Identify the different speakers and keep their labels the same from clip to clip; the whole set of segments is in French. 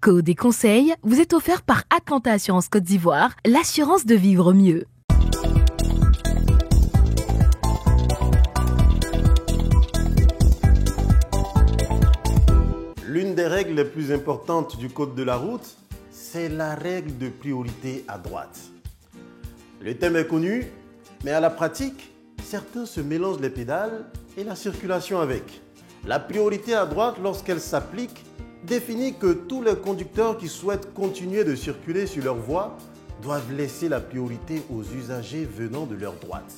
Speaker 1: Code et conseils vous est offert par Atlanta Assurance Côte d'Ivoire, l'assurance de vivre mieux.
Speaker 2: L'une des règles les plus importantes du code de la route, c'est la règle de priorité à droite. Le thème est connu, mais à la pratique, certains se mélangent les pédales et la circulation avec. La priorité à droite, lorsqu'elle s'applique, définit que tous les conducteurs qui souhaitent continuer de circuler sur leur voie doivent laisser la priorité aux usagers venant de leur droite.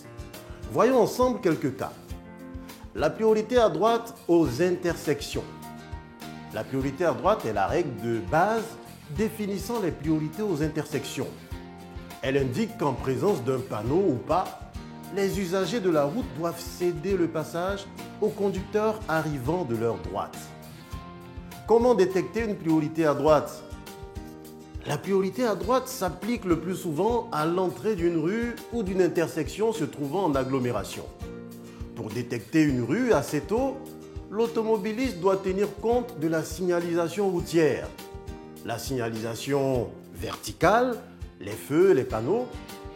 Speaker 2: Voyons ensemble quelques cas. La priorité à droite aux intersections. La priorité à droite est la règle de base définissant les priorités aux intersections. Elle indique qu'en présence d'un panneau ou pas, les usagers de la route doivent céder le passage aux conducteurs arrivant de leur droite. Comment détecter une priorité à droite? La priorité à droite s'applique le plus souvent à l'entrée d'une rue ou d'une intersection se trouvant en agglomération. Pour détecter une rue assez tôt, l'automobiliste doit tenir compte de la signalisation routière. La signalisation verticale, les feux, les panneaux,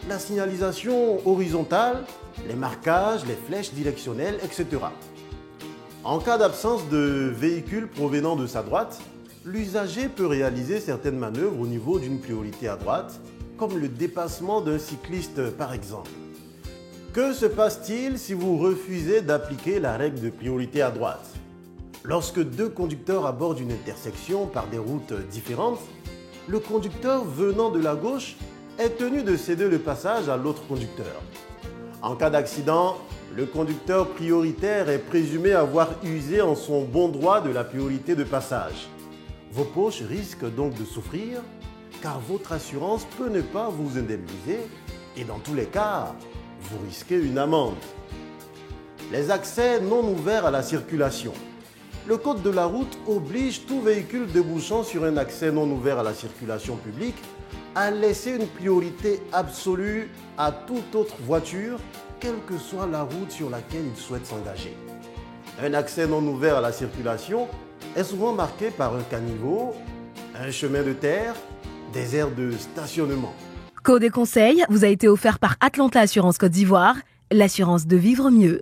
Speaker 2: la signalisation horizontale, les marquages, les flèches directionnelles, etc. En cas d'absence de véhicule provenant de sa droite, l'usager peut réaliser certaines manœuvres au niveau d'une priorité à droite, comme le dépassement d'un cycliste par exemple. Que se passe-t-il si vous refusez d'appliquer la règle de priorité à droite? Lorsque deux conducteurs abordent une intersection par des routes différentes, le conducteur venant de la gauche est tenu de céder le passage à l'autre conducteur. En cas d'accident, le conducteur prioritaire est présumé avoir usé en son bon droit de la priorité de passage. Vos poches risquent donc de souffrir car votre assurance peut ne pas vous indemniser et dans tous les cas, vous risquez une amende. Les accès non ouverts à la circulation. Le code de la route oblige tout véhicule débouchant sur un accès non ouvert à la circulation publique à laisser une priorité absolue à toute autre voiture, quelle que soit la route sur laquelle il souhaite s'engager. Un accès non ouvert à la circulation est souvent marqué par un caniveau, un chemin de terre, des aires de stationnement.
Speaker 1: Code et conseils vous a été offert par Atlanta Assurance Côte d'Ivoire, l'assurance de vivre mieux.